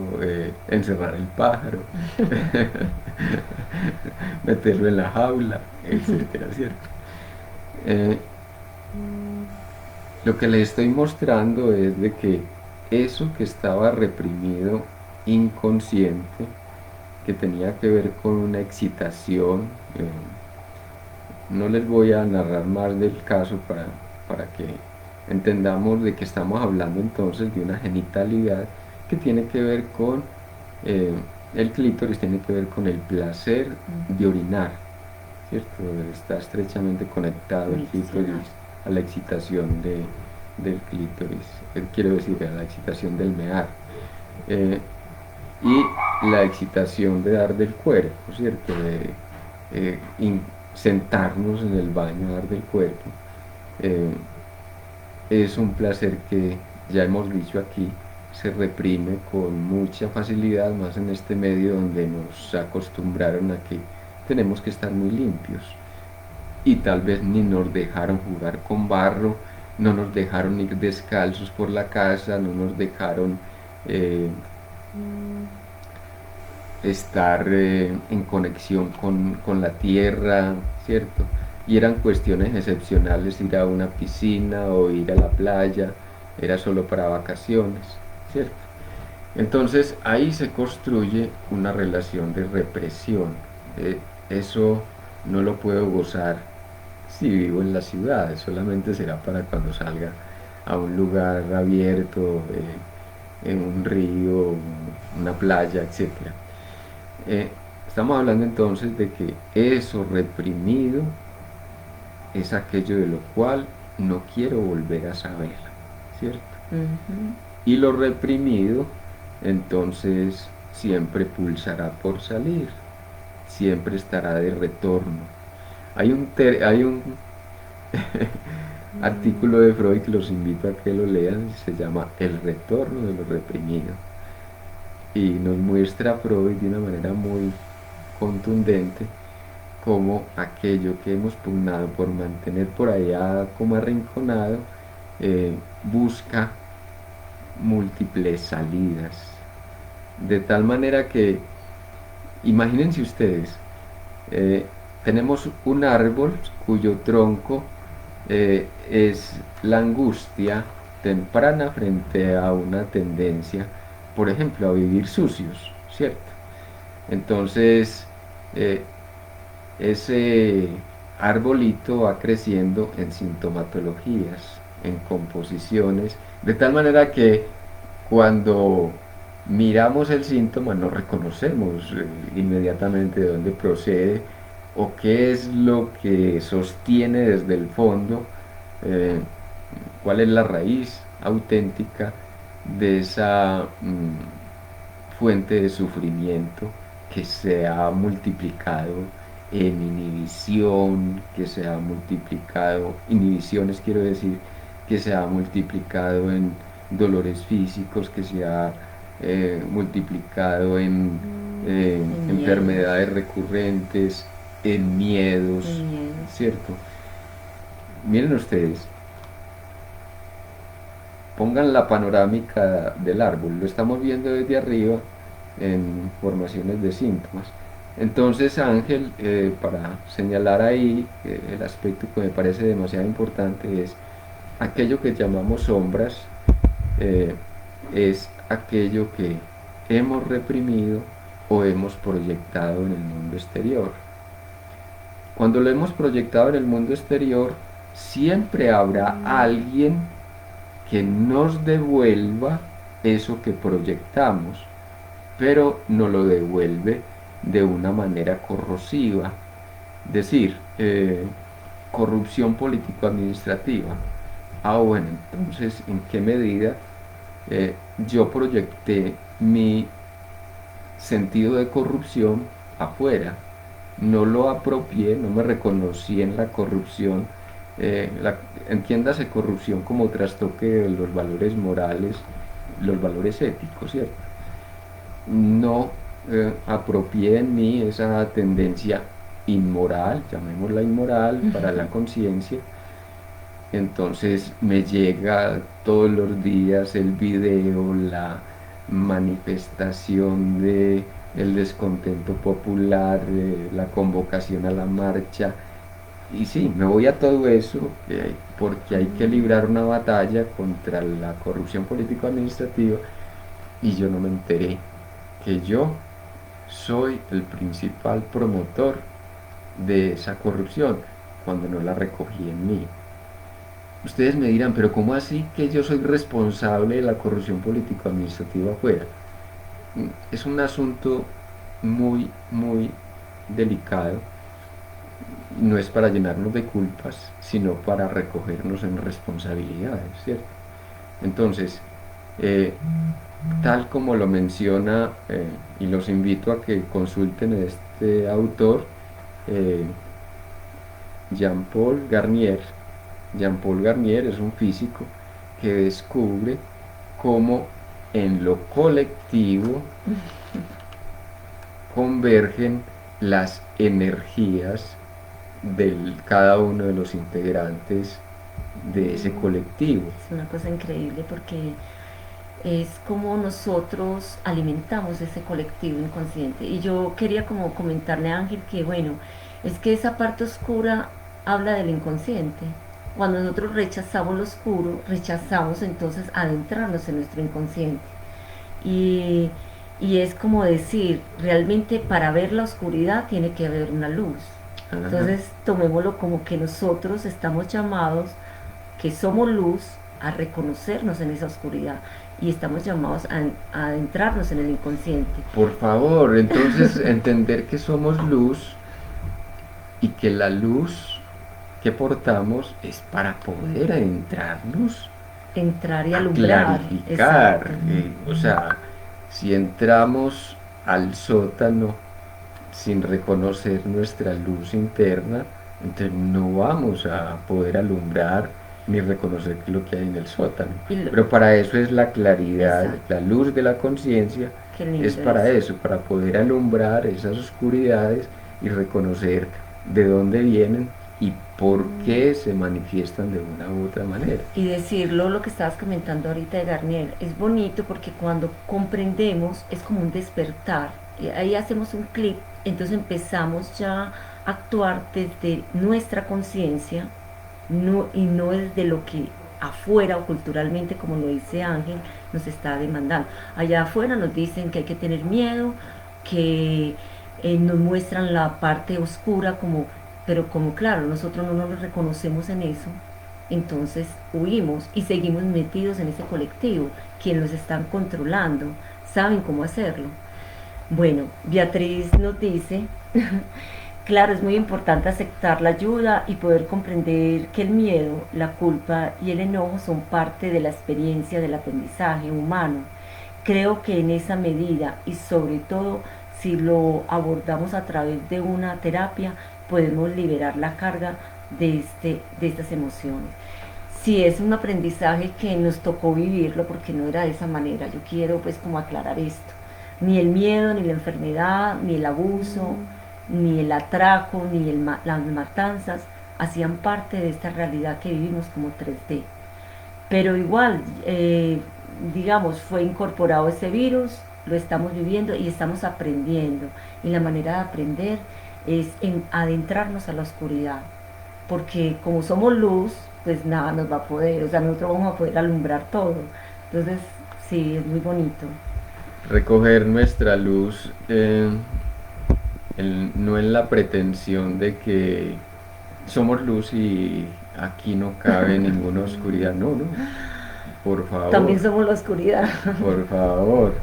encerrar el pájaro, meterlo en la jaula, etcétera, ¿cierto? Eh, lo que les estoy mostrando es de que eso que estaba reprimido inconsciente, que tenía que ver con una excitación. No les voy a narrar más del caso para que entendamos de que estamos hablando entonces de una genitalidad que tiene que ver con eh, el clítoris, tiene que ver con el placer de orinar, ¿cierto? Está estrechamente conectado el Miccionar. clítoris a la excitación del clítoris, quiero decir, a la excitación del mear. Eh, y la excitación de dar del cuerpo, ¿cierto? De eh, in- sentarnos en el baño a dar del cuerpo. Eh, es un placer que, ya hemos dicho aquí, se reprime con mucha facilidad, más en este medio donde nos acostumbraron a que tenemos que estar muy limpios. Y tal vez ni nos dejaron jugar con barro, no nos dejaron ir descalzos por la casa, no nos dejaron eh, estar en conexión con la tierra, ¿cierto? Y eran cuestiones excepcionales ir a una piscina o ir a la playa, era solo para vacaciones, ¿cierto? Entonces ahí se construye una relación de represión. Eso no lo puedo gozar si vivo en la ciudad, solamente será para cuando salga a un lugar abierto, en un río, una playa, etcétera. Estamos hablando entonces de que eso reprimido es aquello de lo cual no quiero volver a saber, ¿cierto? Ujú. Y lo reprimido entonces siempre pulsará por salir, siempre estará de retorno. Hay un artículo de Freud que los invito a que lo lean, se llama El retorno de lo reprimido. Y nos muestra Freud de una manera muy contundente como aquello que hemos pugnado por mantener por allá como arrinconado, busca múltiples salidas. De tal manera que, imagínense ustedes, eh, tenemos un árbol cuyo tronco es la angustia temprana frente a una tendencia, por ejemplo, a vivir sucios, ¿cierto? Entonces, eh, ese arbolito va creciendo en sintomatologías, en composiciones, de tal manera que cuando miramos el síntoma no reconocemos inmediatamente de dónde procede o qué es lo que sostiene desde el fondo, eh, cuál es la raíz auténtica de esa fuente de sufrimiento que se ha multiplicado en inhibición, que se ha multiplicado, inhibiciones quiero decir, que se ha multiplicado en dolores físicos, que se ha multiplicado en En miedos, enfermedades recurrentes, en miedos, en miedos. ¿cierto? Miren ustedes, pongan la panorámica del árbol, lo estamos viendo desde arriba en formaciones de síntomas. Entonces, Ángel, para señalar ahí el aspecto que me parece demasiado importante es aquello que llamamos sombras, eh, es aquello que hemos reprimido o hemos proyectado en el mundo exterior. Cuando lo hemos proyectado en el mundo exterior, siempre habrá alguien que nos devuelva eso que proyectamos, pero no lo devuelve de una manera corrosiva, es decir, corrupción político-administrativa. Ah, bueno, entonces, ¿en qué medida yo proyecté mi sentido de corrupción afuera? No lo apropié, no me reconocí en la corrupción. Entiéndase corrupción como trastoque de los valores morales, los valores éticos, ¿cierto? No apropié en mí esa tendencia inmoral, llamémosla inmoral, para la conciencia. Entonces me llega todos los días el video, la manifestación de el descontento popular, la convocación a la marcha, Y sí, me voy a todo eso porque hay que librar una batalla contra la corrupción político-administrativa y yo no me enteré que yo soy el principal promotor de esa corrupción cuando no la recogí en mí. Ustedes me dirán, pero ¿cómo así que yo soy responsable de la corrupción político-administrativa afuera? Es un asunto muy, muy delicado. No es para llenarnos de culpas, sino para recogernos en responsabilidades, ¿cierto? Entonces, eh, tal como lo menciona, y los invito a que consulten a este autor, eh, Jean-Paul Garnier. Jean-Paul Garnier es un físico que descubre cómo en lo colectivo convergen las energías de cada uno de los integrantes de ese colectivo. Es una cosa increíble porque es como nosotros alimentamos ese colectivo inconsciente. Y yo quería como comentarle a Ángel que bueno, es que esa parte oscura habla del inconsciente. Cuando nosotros rechazamos lo oscuro, rechazamos entonces adentrarnos en nuestro inconsciente. Y, y es como decir, realmente para ver la oscuridad tiene que haber una luz. Ajá. Entonces tomémoslo como que nosotros estamos llamados, que somos luz, a reconocernos en esa oscuridad y estamos llamados a adentrarnos en el inconsciente. Por favor, entonces entender que somos luz y que la luz que portamos es para poder adentrarnos Entrar y a alumbrar, exacto. clarificar. O sea, si entramos al sótano sin reconocer nuestra luz interna, entonces no vamos a poder alumbrar ni reconocer qué es lo que hay en el sótano. Y lo, Pero para eso es la claridad, exacto, la luz de la conciencia, qué es lindo para eso. eso, para poder alumbrar esas oscuridades y reconocer de dónde vienen y por qué se manifiestan de una u otra manera. Y decirlo, lo que estabas comentando ahorita de Garnier, es bonito porque cuando comprendemos es como un despertar. Y ahí hacemos un clic, entonces empezamos ya a actuar desde nuestra conciencia no, y no desde lo que afuera o culturalmente, como lo dice Ángel, nos está demandando. Allá afuera nos dicen que hay que tener miedo, que nos muestran la parte oscura, como, pero como claro, nosotros no nos reconocemos en eso, entonces huimos y seguimos metidos en ese colectivo, quien los están controlando, saben cómo hacerlo. Bueno, Beatriz nos dice, claro, es muy importante aceptar la ayuda y poder comprender que el miedo, la culpa y el enojo son parte de la experiencia del aprendizaje humano. Creo que en esa medida y sobre todo si lo abordamos a través de una terapia, podemos liberar la carga de estas emociones. Si es un aprendizaje que nos tocó vivirlo porque no era de esa manera, yo quiero pues como aclarar esto. Ni el miedo, ni la enfermedad, ni el abuso, ni el atraco, ni las matanzas hacían parte de esta realidad que vivimos como 3D. Pero igual, digamos, fue incorporado ese virus, lo estamos viviendo y estamos aprendiendo. Y la manera de aprender es en adentrarnos a la oscuridad. Porque como somos luz, pues nada nos va a poder, o sea, nosotros vamos a poder alumbrar todo. Entonces, sí, es muy bonito. Recoger nuestra luz, no en la pretensión de que somos luz y aquí no cabe ninguna oscuridad, no, no, por También favor, somos la oscuridad. por favor.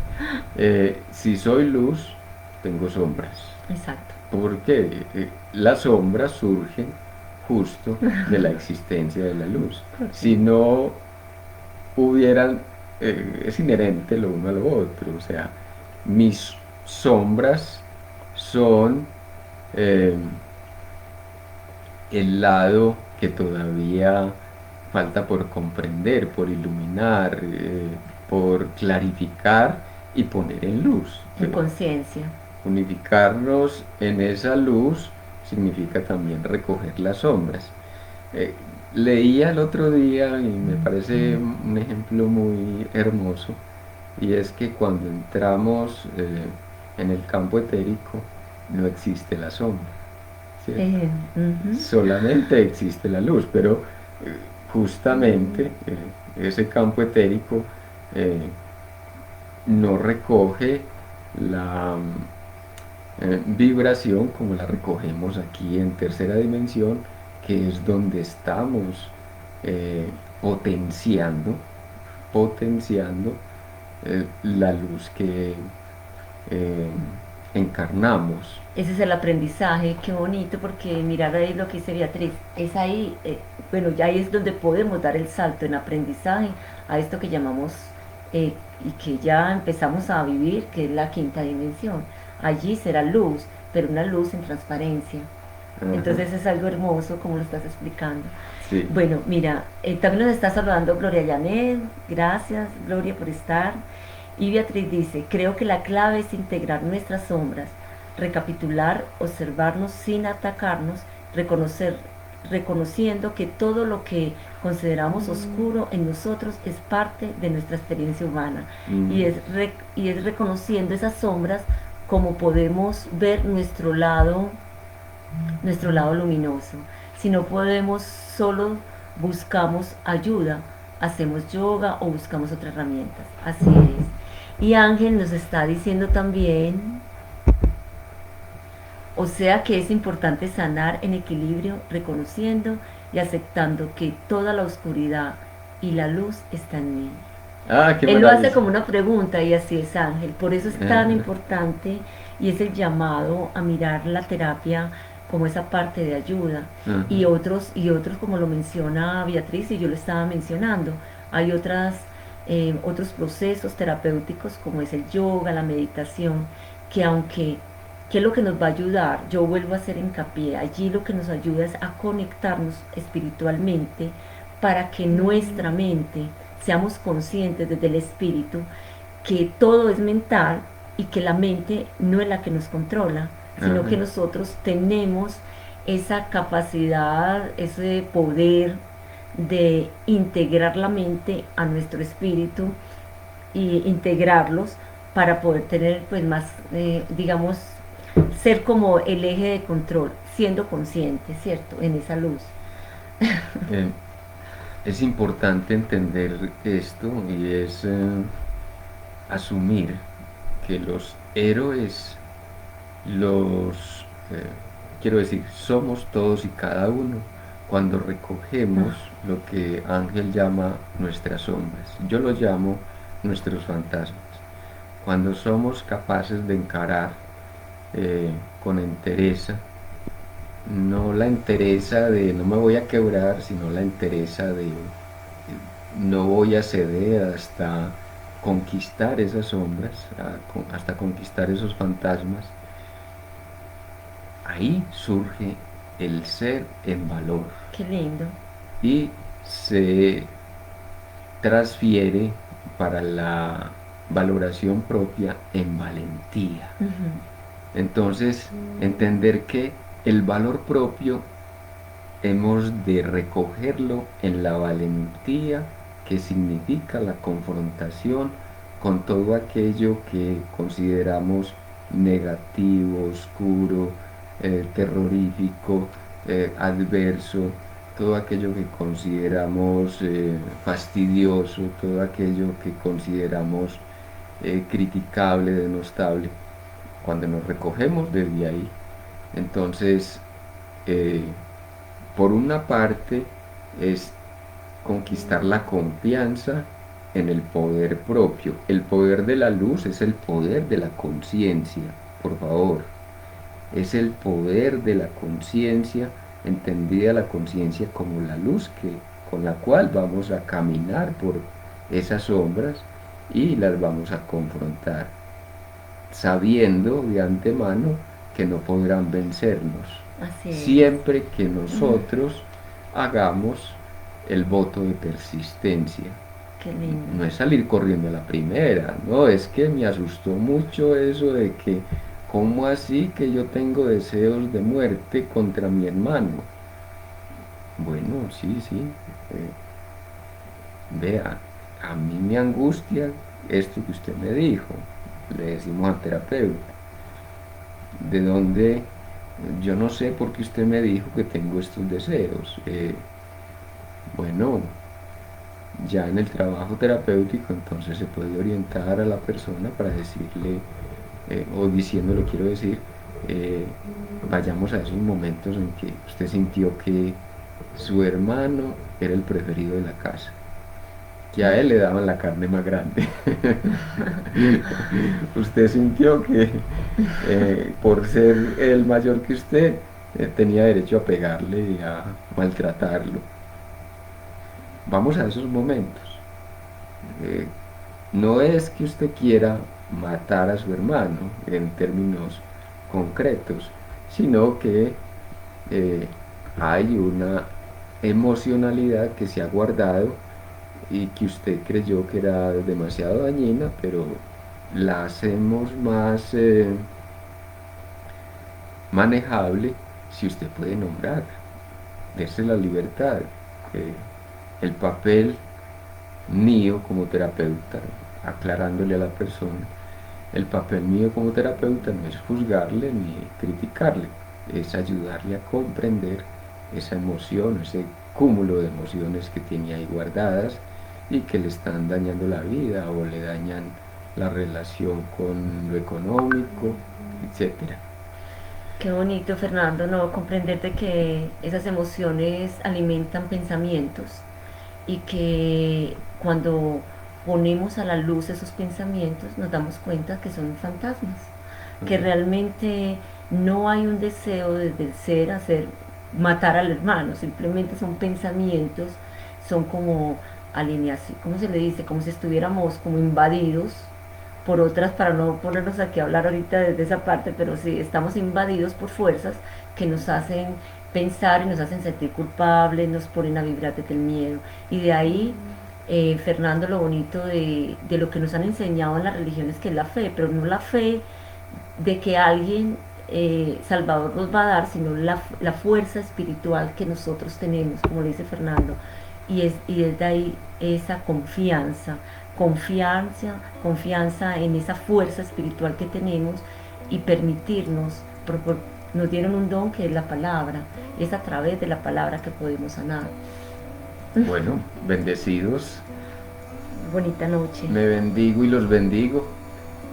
Si soy luz, tengo sombras. Exacto. Porque las sombras surgen justo de la existencia de la luz. Si Correcto. no hubieran, es inherente lo uno a lo otro. O sea, mis sombras son eh, el lado que todavía falta por comprender, por iluminar, por clarificar y poner en luz. En Pero conciencia. unificarnos en esa luz significa también recoger las sombras. Eh, Leía el otro día y me parece un ejemplo muy hermoso, y es que cuando entramos en el campo etérico no existe la sombra, ¿cierto? ujú. Solamente existe la luz, pero justamente ese campo etérico eh, no recoge la vibración como la recogemos aquí en tercera dimensión, que es donde estamos eh, potenciando, potenciando la luz que eh, encarnamos. Ese es el aprendizaje, qué bonito, porque mirar ahí lo que dice Beatriz, es ahí, bueno, ya ahí es donde podemos dar el salto en aprendizaje a esto que llamamos y que ya empezamos a vivir, que es la quinta dimensión. Allí será luz, pero una luz en transparencia. Ajá, Entonces es algo hermoso como lo estás explicando. sí. Bueno, mira, también nos está saludando Gloria Llanet, gracias Gloria por estar. Y Beatriz dice, creo que la clave es integrar nuestras sombras, recapitular, observarnos sin atacarnos, reconocer, reconociendo que todo lo que consideramos oscuro en nosotros es parte de nuestra experiencia humana Mm, y es reconociendo esas sombras como podemos ver nuestro lado luminoso. Si no podemos, solo buscamos ayuda, hacemos yoga o buscamos otras herramientas. Así es. Y Ángel nos está diciendo también, o sea que es importante sanar en equilibrio, reconociendo y aceptando que toda la oscuridad y la luz está en mí. ah, qué Él lo hace maravilla. como una pregunta y así es Ángel. Por eso es tan Ajá, importante y es el llamado a mirar la terapia como esa parte de ayuda. ajá, Y otros como lo menciona Beatriz y yo lo estaba mencionando. Hay otros procesos terapéuticos como es el yoga, la meditación, que aunque ¿qué es lo que nos va a ayudar? Yo vuelvo a hacer hincapié. Allí lo que nos ayuda es a conectarnos espiritualmente para que nuestra mente seamos conscientes desde el espíritu que todo es mental y que la mente no es la que nos controla, sino que ajá. nosotros tenemos esa capacidad, ese poder de integrar la mente a nuestro espíritu y integrarlos para poder tener pues más, digamos, ser como el eje de control, siendo consciente, ¿cierto? En esa luz. Eh, es importante entender esto y es asumir que los héroes, los, quiero decir, somos todos y cada uno cuando recogemos Ah, lo que Ángel llama nuestras sombras. Yo lo llamo nuestros fantasmas. Cuando somos capaces de encarar con entereza, no la entereza de no me voy a quebrar, sino la entereza de no voy a ceder hasta conquistar esas sombras, hasta conquistar esos fantasmas. Ahí surge el ser en valor qué lindo. y se transfiere para la valoración propia en valentía. Ujú. Entonces, entender que el valor propio hemos de recogerlo en la valentía que significa la confrontación con todo aquello que consideramos negativo, oscuro, terrorífico, adverso, todo aquello que consideramos fastidioso, todo aquello que consideramos criticable, denostable. Cuando nos recogemos desde ahí, entonces eh, por una parte es conquistar la confianza en el poder propio. El poder de la luz es el poder de la conciencia, por favor. Es el poder de la conciencia, entendida la conciencia como la luz con la cual vamos a caminar por esas sombras y las vamos a confrontar, sabiendo de antemano que no podrán vencernos, Así es. siempre que nosotros hagamos el voto de persistencia. Qué lindo. No es salir corriendo a la primera, no, es que me asustó mucho eso de que, ¿cómo así que yo tengo deseos de muerte contra mi hermano? Bueno, sí, sí, eh, vea, a mí me angustia esto que usted me dijo, le decimos al terapeuta. ¿De dónde? yo no sé por qué usted me dijo que tengo estos deseos. Bueno, ya en el trabajo terapéutico entonces se puede orientar a la persona para decirle, o diciéndole, quiero decir, eh, vayamos a esos momentos en que usted sintió que su hermano era el preferido de la casa, que a él le daban la carne más grande. Usted sintió que por ser el mayor que usted, tenía derecho a pegarle y a maltratarlo. Vamos a esos momentos. Eh, no es que usted quiera matar a su hermano en términos concretos, sino que eh, hay una emocionalidad que se ha guardado y que usted creyó que era demasiado dañina, pero la hacemos más manejable si usted puede nombrar, darse la libertad. eh, el papel mío como terapeuta, aclarándole a la persona, el papel mío como terapeuta no es juzgarle ni criticarle, es ayudarle a comprender esa emoción, ese cúmulo de emociones que tiene ahí guardadas y que le están dañando la vida o le dañan la relación con lo económico, etcétera. Qué bonito, Fernando, no comprenderte que esas emociones alimentan pensamientos y que cuando ponemos a la luz esos pensamientos nos damos cuenta que son fantasmas, que Correcto. realmente no hay un deseo desde el ser hacer matar al hermano, simplemente son pensamientos, son como alineación, ¿cómo se le dice? Como si estuviéramos como invadidos por otras, para no ponernos aquí a hablar ahorita desde esa parte, pero sí, estamos invadidos por fuerzas que nos hacen pensar y nos hacen sentir culpables, nos ponen a vibrar desde el miedo. Y de ahí, Fernando, lo bonito de lo que nos han enseñado en las religiones, que es la fe, pero no la fe de que alguien Salvador nos va a dar, sino la fuerza espiritual que nosotros tenemos, como le dice Fernando, y desde ahí esa confianza, confianza en esa fuerza espiritual que tenemos y permitirnos, nos dieron un don que es la palabra, es a través de la palabra que podemos sanar. Bueno, bendecidos, Bonita noche. me bendigo y los bendigo.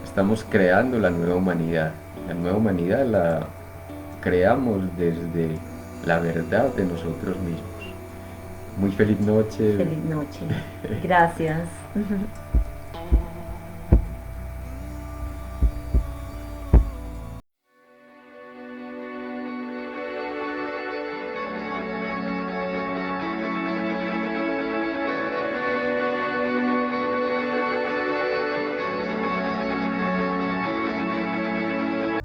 Estamos creando la nueva humanidad. La nueva humanidad la creamos desde la verdad de nosotros mismos. Muy feliz noche. Feliz noche. Gracias.